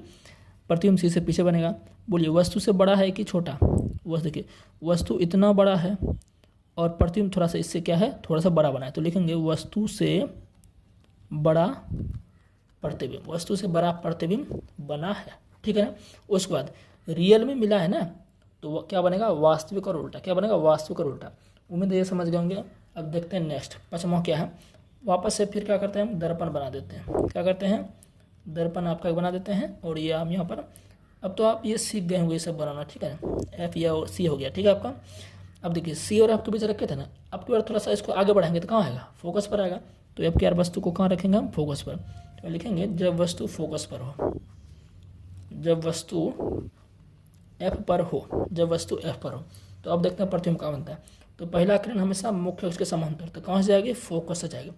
प्रतिबिंब सी से पीछे बनेगा। बोलिए वस्तु से बड़ा है कि छोटा? वस्तु देखिए, वस्तु इतना बड़ा है और प्रतिबिंब थोड़ा सा इससे क्या है, थोड़ा सा बड़ा बना है। तो लिखेंगे वस्तु से बड़ा प्रतिबिंब, वस्तु से बड़ा प्रतिबिंब बना है, ठीक है ना। उसके बाद रियल में मिला है ना, तो वो क्या बनेगा? वास्तविक और उल्टा। क्या बनेगा? वास्तविक और उल्टा। उम्मीद है ये समझ गए होंगे। अब देखते हैं नेक्स्ट 5वां क्या है। वापस से फिर क्या करते हैं हम, दर्पण बना देते हैं। क्या करते हैं? दर्पण आपका बना देते हैं। और ये हम यहाँ पर, अब तो आप ये सीख गए होंगे ये सब बनाना, ठीक है। एफ या सी हो गया, ठीक है आपका। अब देखिए सी और एफ के बीच रखे थे ना, अब की बार थोड़ा सा इसको आगे बढ़ाएंगे तो कहाँ आएगा? फोकस पर आएगा। तो एफ के वस्तु को कहाँ रखेंगे हम? फोकस पर। तो लिखेंगे जब वस्तु फोकस पर हो, जब वस्तु एफ पर हो, जब वस्तु एफ पर हो। तो अब देखते हैं प्रतिबिंब कहाँ बनता है। तो पहला किरण हमेशा मुख्य अक्ष के समांतर, तो कहाँ से जाएगी? फोकस से जाएगी।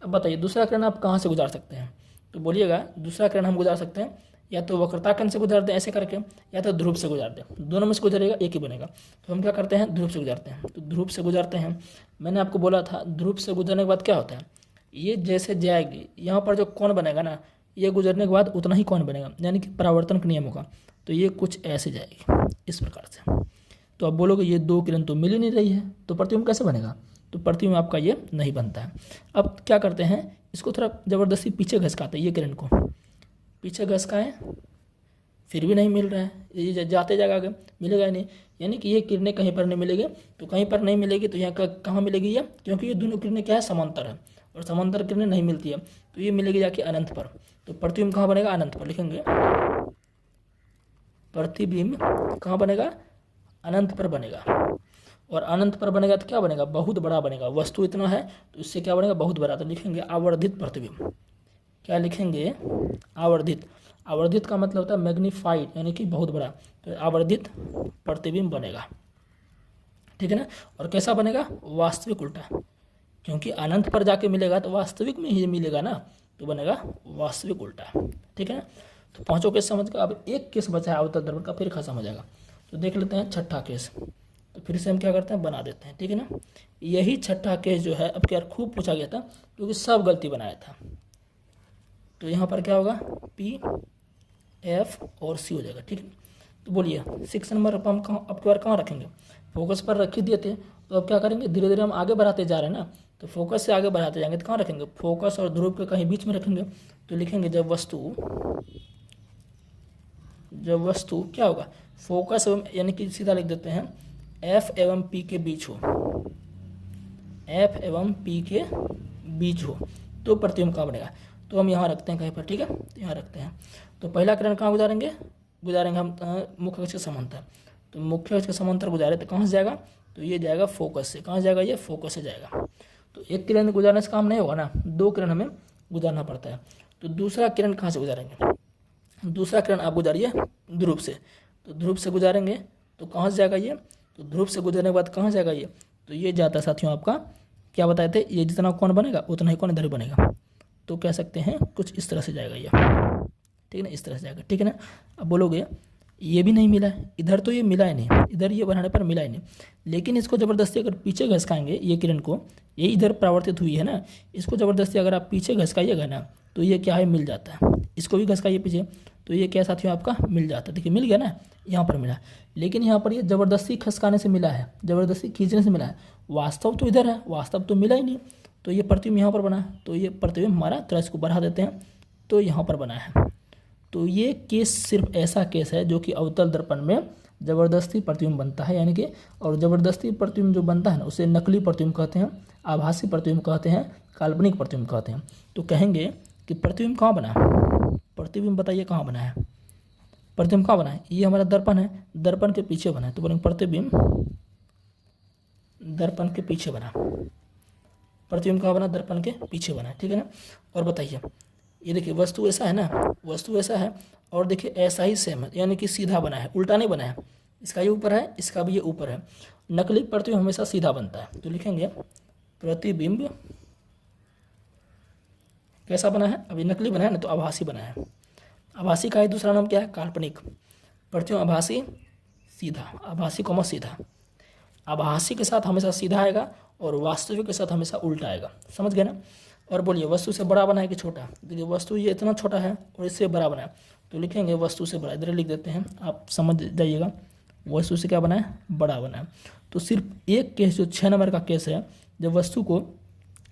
अब बताइए दूसरा किरण आप कहाँ से गुजार सकते हैं? तो बोलिएगा दूसरा किरण हम गुजार सकते हैं या तो वक्रता किरण से गुजार दें ऐसे करके, या तो ध्रुव से गुजार दें। दोनों में से गुजरेगा, एक ही बनेगा। तो हम क्या करते हैं? ध्रुव से गुजारते हैं। तो ध्रुव से गुजारते हैं। मैंने आपको बोला था ध्रुव से गुजरने के बाद क्या होता है, ये जैसे जाएगी यहाँ पर जो कोण बनेगा ना, ये गुजरने के बाद उतना ही कोण बनेगा, यानी कि परावर्तन का नियम होगा। तो ये कुछ ऐसे जाएगी इस प्रकार से। तो अब बोलोगे ये दो किरण तो मिल ही नहीं रही है, तो प्रतिबिंब कैसे बनेगा? तो प्रतिबिंब आपका ये नहीं बनता है। अब क्या करते हैं, इसको थोड़ा ज़बरदस्ती पीछे घसकाते हैं। ये किरण को पीछे घसकाएं, फिर भी नहीं मिल रहा है। ये जाते जाएगा आगे, मिलेगा ही नहीं। यानी कि ये किरणें कहीं पर नहीं मिलेगी। तो कहीं पर नहीं मिलेगी तो यहाँ कहाँ मिलेगी ये? क्योंकि ये दोनों किरणें क्या है? समांतर है, और समांतर किरणें नहीं मिलती है। तो ये मिलेगी जाके अनंत पर। तो प्रतिबिंब कहाँ बनेगा? अनंत पर। लिखेंगे प्रतिबिंब कहाँ बनेगा? अनंत पर बनेगा। और अनंत पर बनेगा तो क्या बनेगा? बहुत बड़ा बनेगा। वस्तु इतना है तो इससे क्या बनेगा? बहुत बड़ा। तो लिखेंगे आवर्धित प्रतिबिंब। क्या लिखेंगे? आवर्धित। आवर्धित का मतलब होता है मैग्नीफाइड, यानी कि बहुत बड़ा। तो आवर्धित प्रतिबिंब बनेगा, ठीक है ना। और कैसा बनेगा? वास्तविक उल्टा, क्योंकि अनंत पर जाके मिलेगा तो वास्तविक में ही मिलेगा ना, तो बनेगा वास्तविक उल्टा, ठीक है ना। तो 5 केस समझ गए। अब एक केस बचा है अवतल दर्पण का, फिर खत्म हो जाएगा। तो देख लेते हैं 6ठा केस। तो फिर से हम क्या करते हैं? बना देते हैं, ठीक है ना। यही 6ठा केस जो है, अब क्या खूब पूछा गया था क्योंकि सब गलती बनाया था। तो यहाँ पर क्या होगा? पी एफ और सी हो जाएगा, ठीक है। तो बोलिए 6 नंबर पर हम कहाँ, अब की बार कहाँ रखेंगे? फोकस पर रख ही दिए थे। तो अब क्या करेंगे? धीरे धीरे हम आगे बढ़ाते जा रहे हैं ना, तो फोकस से आगे बढ़ाते जाएंगे तो कहाँ रखेंगे? फोकस और ध्रुव के कहीं बीच में रखेंगे। तो लिखेंगे जब वस्तु क्या होगा? फोकस एवं, यानी कि सीधा लिख देते हैं एफ एवं पी के बीच हो, एफ एवं पी के बीच हो, तो प्रतिबिंब कहाँ बनेगा? तो हम यहाँ रखते हैं कहीं पर, ठीक है। तो यहाँ रखते हैं। तो पहला किरण कहाँ गुजारेंगे हम मुख्य अक्ष के समांतर। तो मुख्य अक्ष के समांतर गुजारे तो कहाँ से जाएगा? तो ये जाएगा फोकस से। कहाँ जाएगा? ये फोकस से जाएगा। तो एक किरण गुजारने से काम नहीं होगा ना, 2 किरण हमें गुजारना पड़ता है। तो दूसरा किरण कहाँ से गुजारेंगे? दूसरा किरण आप गुजारिए ध्रुव से। तो ध्रुव से गुजारेंगे तो कहाँ से जाएगा ये? तो ध्रुव से गुजरने के बाद कहाँ जाएगा ये? तो ये जाता है साथियों आपका, क्या बताए थे, ये जितना कोण बनेगा उतना ही कोण इधर बनेगा। तो कह सकते हैं कुछ इस तरह से जाएगा ये, ठीक है ना, इस तरह से जाएगा, ठीक है ना। अब बोलोगे ये भी नहीं मिला है, इधर तो ये मिला ही नहीं, इधर ये बनाने पर मिला ही नहीं। लेकिन इसको ज़बरदस्ती अगर पीछे घसकाएंगे, ये किरण को, ये इधर परावर्तित हुई है ना, इसको ज़बरदस्ती अगर आप पीछे घसकाइएगा ना, तो ये क्या है? मिल जाता है। इसको भी घसकाइए पीछे, तो ये क्या साथियों आपका मिल जाता है। देखिए मिल गया ना, यहाँ पर मिला। लेकिन यहाँ पर ये ज़बरदस्ती खसकाने से मिला है, ज़बरदस्ती खींचने से मिला है। वास्तव तो इधर है, वास्तव तो मिला ही नहीं। तो ये प्रतिबिंब यहाँ पर बना है। तो ये प्रतिबिंब हमारा, थोड़ा इसको बढ़ा देते हैं, तो यहाँ पर बना है। तो ये केस सिर्फ ऐसा केस है जो कि अवतल दर्पण में ज़बरदस्ती प्रतिबिंब बनता है, यानी कि, और ज़बरदस्ती प्रतिबिंब जो बनता है ना, उसे नकली प्रतिबिंब कहते हैं, आभासी प्रतिबिंब कहते हैं, काल्पनिक प्रतिबिंब कहते हैं। तो कहेंगे कि प्रतिबिंब कहाँ बना है? प्रतिबिंब बताइए कहाँ बना है? प्रतिबिंब कहाँ बना है? ये हमारा दर्पण है, दर्पण के पीछे बना है। तो बोलेंगे प्रतिबिंब दर्पण के पीछे बना। प्रतिबिंब कहाँ बना? दर्पण के पीछे बना, ठीक है ना। और बताइए, ये देखिए वस्तु ऐसा है ना, वस्तु ऐसा है, और देखिए ऐसा ही सेम है, यानी कि सीधा बना है, उल्टा नहीं बना है। इसका ये ऊपर है, इसका भी ये ऊपर है। नकली प्रतिबिंब हमेशा सीधा बनता है। तो लिखेंगे प्रतिबिंब कैसा बना है? अभी नकली बना है ना, तो आभासी बना है। आभासी का ही दूसरा नाम क्या है? काल्पनिक। पढ़ते हो आभासी सीधा, आभासी कॉमा सीधा। आभासी के साथ हमेशा सीधा आएगा और वास्तविक के साथ हमेशा उल्टा आएगा, समझ गए ना। और बोलिए वस्तु से बड़ा बना है कि छोटा? देखिए वस्तु ये इतना छोटा है और इससे बड़ा बना है, तो लिखेंगे वस्तु से बड़ा, इधर लिख देते हैं, आप समझ जाइएगा। वस्तु से क्या बना है? बड़ा बना है। तो सिर्फ एक केस जो 6 नंबर का केस है, जब वस्तु को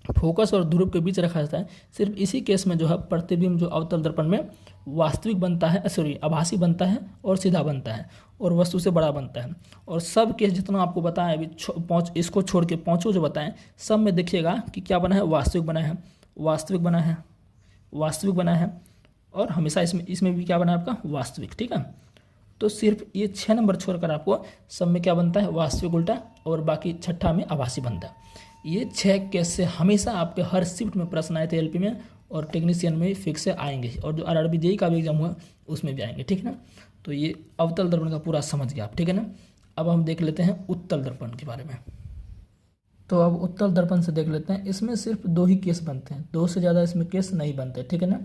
फोकस और ध्रुव के बीच रखा जाता है, सिर्फ इसी केस में जो है प्रतिबिंब जो अवतल दर्पण में वास्तविक बनता है, सॉरी आभासी बनता है और सीधा बनता है और वस्तु से बड़ा बनता है। और सब केस जितना आपको बताएं अभी इसको छोड़ के पाँचों जो बताएं, सब में देखिएगा कि क्या बना है? वास्तविक बना है, वास्तविक बना है, वास्तविक बना है, और हमेशा इसमें भी क्या बना है आपका? वास्तविक। ठीक है, तो सिर्फ ये 6 नंबर छोड़कर आपको सब में क्या बनता है? वास्तविक उल्टा, और बाकी छठा में आभासी बनता है। ये 6 केस से हमेशा आपके हर शिफ्ट में प्रश्न आए थे एलपी में, और टेक्नीशियन में फिक्स से आएंगे, और जो आरआरबी जेईई का भी एग्जाम हुआ उसमें भी आएंगे। ठीक है ना, तो ये अवतल दर्पण का पूरा समझ गया आप। ठीक है ना, अब हम देख लेते हैं उत्तल दर्पण के बारे में। तो अब उत्तल दर्पण से देख लेते हैं। इसमें सिर्फ 2 ही केस बनते हैं, 2 से ज़्यादा इसमें केस नहीं बनते। ठीक है ना,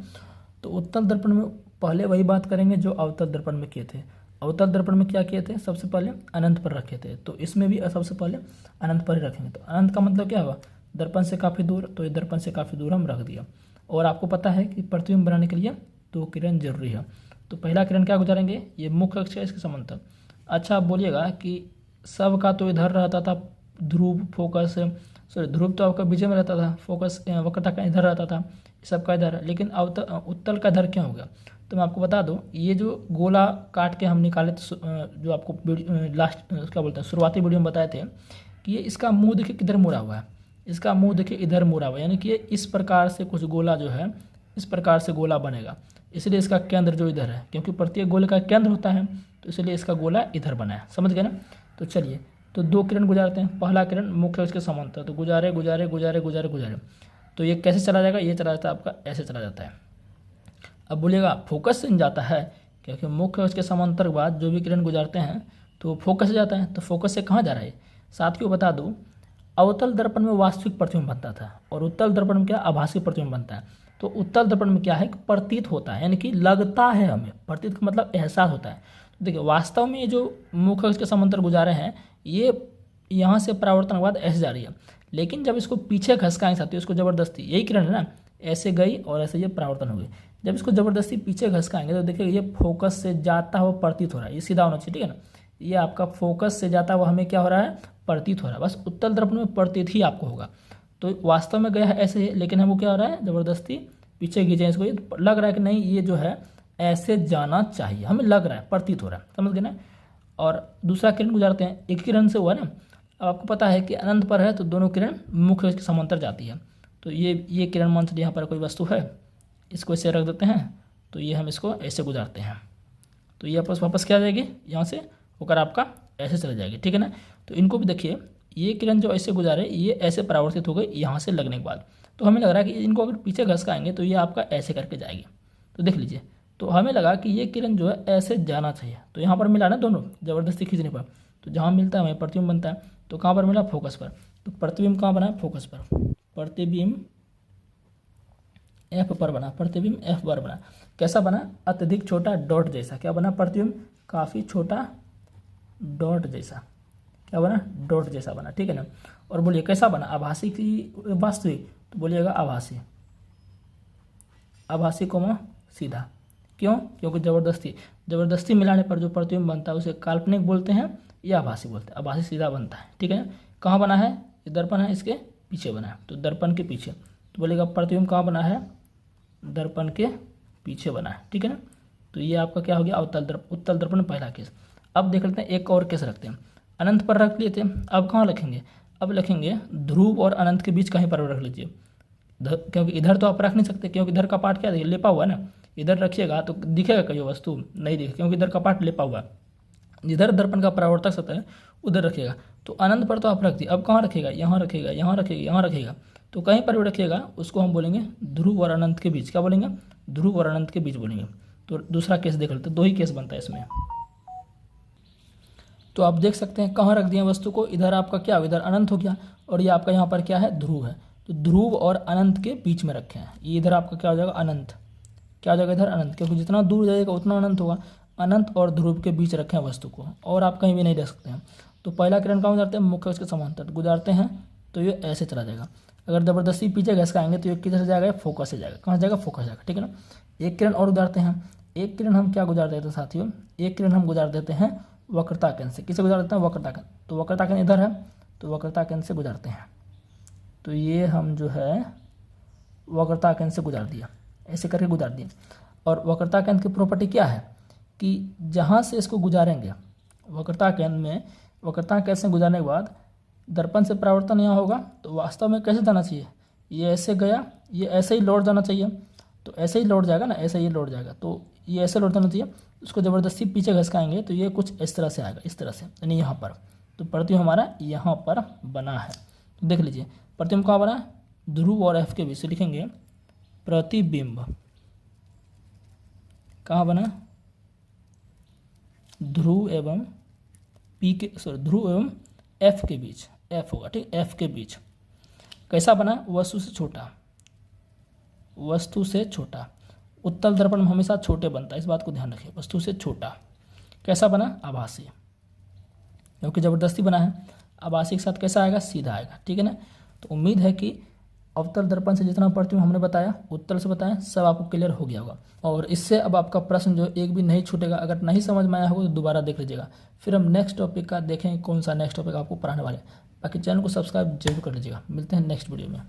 तो उत्तल दर्पण में पहले वही बात करेंगे जो अवतल दर्पण में किए थे। अवतल दर्पण में क्या किए थे? सबसे पहले अनंत पर रखे थे, तो इसमें भी सबसे पहले अनंत पर ही रखेंगे। तो अनंत का मतलब क्या हुआ? दर्पण से काफ़ी दूर, तो ये दर्पण से काफ़ी दूर हम रख दिया। और आपको पता है कि प्रतिबिंब बनाने के लिए 2 किरण जरूरी है। तो पहला किरण क्या गुजारेंगे? ये मुख्य अक्ष है, इसके समांतर। अच्छा, आप बोलिएगा कि सब का तो इधर रहता था ध्रुव, फोकस, सॉरी ध्रुव तो आपका बीच में रहता था, फोकस वक्रता का इधर रहता था, सबका इधर है, लेकिन उत्तल का इधर क्यों हो गया? तो मैं आपको बता दूं, ये जो गोला काट के हम निकाले जो आपको लास्ट क्या बोलते हैं शुरुआती वीडियो में बताए थे कि ये इसका मुंह देखिए किधर मुड़ा हुआ है, इसका मुंह देखिए इधर मुड़ा हुआ है, यानी कि ये इस प्रकार से कुछ गोला जो है इस प्रकार से गोला बनेगा, इसलिए इसका केंद्र जो इधर है, क्योंकि प्रत्येक गोले का केंद्र होता है, तो इसलिए इसका गोला इधर बना है। समझ गए ना। तो चलिए, तो 2 किरण गुजारते हैं। पहला किरण मुख्य अक्ष के समांतर, तो गुजारे गुजारे गुजारे गुजारे गुजारे, तो ये कैसे चला जाएगा? ये चला जाता है आपका ऐसे चला जाता है। अब बोलिएगा फोकस से जाता है, क्योंकि मुख्य अक्ष के समांतर के बाद जो भी किरण गुजारते हैं तो फोकस से जाता है। तो फोकस से कहाँ जा रहा है? साथियों बता दूं, अवतल दर्पण में वास्तविक प्रतिबिंब बनता था और उत्तल दर्पण में क्या? आभासी प्रतिबिंब बनता है। तो उत्तल दर्पण में क्या है? प्रतीत होता है, यानी कि लगता है हमें, प्रतीत का मतलब एहसास होता है। तो देखिए वास्तव में ये जो मुख्य अक्ष के समांतर गुजारे हैं, ये यहाँ से परावर्तन के बाद ऐसे जा रही है, लेकिन जब इसको पीछे घसकाएंगे साथियों, इसको जबरदस्ती, यही किरण है ना, ऐसे गई और ऐसे ये परावर्तन हो गई, जब इसको जबरदस्ती पीछे घसकाएंगे तो देखिए ये फोकस से जाता हुआ प्रतीत हो रहा है, ये सीधा होना चाहिए। ठीक है ना, ये आपका फोकस से जाता हुआ हमें क्या हो रहा है? प्रतीत हो रहा है। बस उत्तल दर्पण में प्रतीत ही आपको होगा। तो वास्तव में गया है ऐसे ही, लेकिन हमको क्या हो रहा है? जबरदस्ती पीछे खींचे इसको, ये लग रहा है कि नहीं ये जो है ऐसे जाना चाहिए, हमें लग रहा है, प्रतीत हो रहा है। समझ गए ना। और दूसरा किरण गुजारते हैं, एक किरण से हुआ ना। अब आपको पता है कि अनंत पर है तो दोनों किरण मुख्य अक्ष के समांतर जाती है। तो ये किरण मान से यहाँ पर कोई वस्तु है, इसको ऐसे रख देते हैं, तो ये हम इसको ऐसे गुजारते हैं, तो ये वापस क्या आ जाएगी? यहाँ से होकर आपका ऐसे चले जाएगी। ठीक है ना। तो इनको भी देखिए, ये किरण जो ऐसे गुजारे ये ऐसे परावर्तित हो गई यहाँ से लगने के बाद, तो हमें लग रहा है कि इनको अगर पीछे घसकाएंगे तो ये आपका ऐसे करके जाएगी। तो देख लीजिए, तो हमें लगा कि ये किरण जो है ऐसे जाना चाहिए, तो यहाँ पर मिला ना दोनों जबरदस्ती खींचने पर, तो जहाँ मिलता है वहीं प्रतिबिंब बनता है। तो कहाँ पर मिला? फोकस पर। तो प्रतिबिंब कहाँ बना? फोकस पर। प्रतिबिंब एफ पर बना, प्रतिबिंब एफ पर बना। कैसा बना? अत्यधिक छोटा डॉट जैसा। क्या बना? प्रतिबिंब काफ़ी छोटा डॉट जैसा। क्या बना? डॉट जैसा बना। ठीक है ना। और बोलिए कैसा बना? आभासी की वास्तविक? तो बोलिएगा आभासी, आभासी कोमा सीधा। क्यों? क्योंकि जबरदस्ती मिलाने पर जो प्रतिबिंब बनता है उसे काल्पनिक बोलते हैं या आभासी बोलते हैं। आभासी सीधा बनता है। ठीक है ना। कहाँ बना है? ये दर्पण है, इसके पीछे बना है, तो दर्पण के पीछे। तो बोलेगा प्रतिबिंब कहाँ बना है? दर्पण के पीछे बना है। ठीक है ना। तो ये आपका क्या हो गया? उत्तल दर्पण पहला केस। अब देख लेते हैं एक और केस रखते हैं। अनंत पर रख लिए थे, अब कहाँ रखेंगे? अब लिखेंगे ध्रुव और अनंत के बीच कहीं पर रख लीजिए, क्योंकि इधर तो आप रख नहीं सकते, क्योंकि इधर का पार्ट क्या है? लेपा हुआ है ना। इधर रखिएगा तो दिखेगा कोई वस्तु? नहीं दिखेगा, क्योंकि इधर का पार्ट लेपा हुआ है। जिधर दर्पण का परावर्तक सतह है उधर रखिएगा। तो अनंत पर तो आप रख दिए, अब कहाँ रखेगा? यहाँ रखेगा, यहाँ रखेगा, यहाँ रखेगा, तो कहीं पर भी रखिएगा उसको हम बोलेंगे ध्रुव और अनंत के बीच। क्या बोलेंगे? ध्रुव और अनंत के बीच बोलेंगे। तो दूसरा केस देख लेते हैं, 2 ही केस बनता है इसमें। तो आप देख सकते हैं कहाँ रख दिए वस्तु को, इधर आपका क्या हो? इधर अनंत हो गया, और ये आपका यहाँ पर क्या है? ध्रुव है। तो ध्रुव और अनंत के बीच में रखे हैं, ये इधर आपका क्या हो जाएगा? अनंत। क्या हो जाएगा इधर अनंत, क्योंकि जितना दूर जाएगा उतना अनंत होगा। अनंत और ध्रुव के बीच रखें वस्तु को, और आप कहीं भी नहीं रख सकते हैं। तो पहला किरण कहाँ गुजारते हैं, मुख्य अक्ष के समांतर गुजारते हैं, तो ये ऐसे चला जाएगा। अगर ज़बरदस्ती पीछे घसकाएंगे तो ये किधर से जाएगा, फोकस से जाएगा। कहाँ से जाएगा, फोकस जाएगा, ठीक है ना। एक किरण और गुजारते हैं, एक किरण हम क्या गुजार देते हैं साथियों, एक किरण हम गुजार देते हैं वक्रता केंद्र से। किसे गुजार देते हैं, वक्रता केंद्र। तो वक्रता केंद्र इधर है, तो वक्रता केंद्र से गुजारते हैं। तो ये हम जो है वक्रता केंद्र से गुजार दिया, ऐसे करके गुजार दिया। और वक्रता केंद्र की प्रॉपर्टी क्या है कि जहाँ से इसको गुजारेंगे वक्रता केंद्र में, वक्रता केंद्र से गुजारने के बाद दर्पण से परावर्तन यहाँ होगा, तो वास्तव में कैसे जाना चाहिए, ये ऐसे गया, ये ऐसे ही लौट जाना चाहिए। तो ऐसे ही लौट जाएगा ना, ऐसे ही लौट जाएगा, तो ये ऐसे लौट जाना चाहिए। उसको ज़बरदस्ती पीछे घसकाएंगे तो ये कुछ इस तरह से आएगा, इस तरह से, यानी यहाँ पर। तो प्रतिबिंब हमारा यहाँ पर बना है। तो देख लीजिए प्रतिबिंब कहाँ बना है, ध्रुव और एफ के बीच से लिखेंगे प्रतिबिंब कहाँ बना, ध्रुव एवं ध्रुव एवं एफ के बीच, एफ होगा, ठीक, एफ के बीच। कैसा बना, वस्तु से छोटा, वस्तु से छोटा। उत्तल दर्पण में हमेशा छोटे बनता है, इस बात को ध्यान रखिए, वस्तु से छोटा। कैसा बना, आभासी, क्योंकि ज़बरदस्ती बना है। आभासी के साथ कैसा आएगा, सीधा आएगा, ठीक है ना। तो उम्मीद है कि अवतल दर्पण से जितना प्रतिबिंब हमने बताया, उत्तल से बताया, सब आपको क्लियर हो गया होगा। और इससे अब आपका प्रश्न जो एक भी नहीं छूटेगा। अगर नहीं समझ में आया होगा तो दोबारा देख लीजिएगा, फिर हम नेक्स्ट टॉपिक का देखेंगे कौन सा नेक्स्ट टॉपिक आपको पढ़ाने वाले। बाकी चैनल को सब्सक्राइब जरूर कर लीजिएगा। मिलते हैं नेक्स्ट वीडियो में।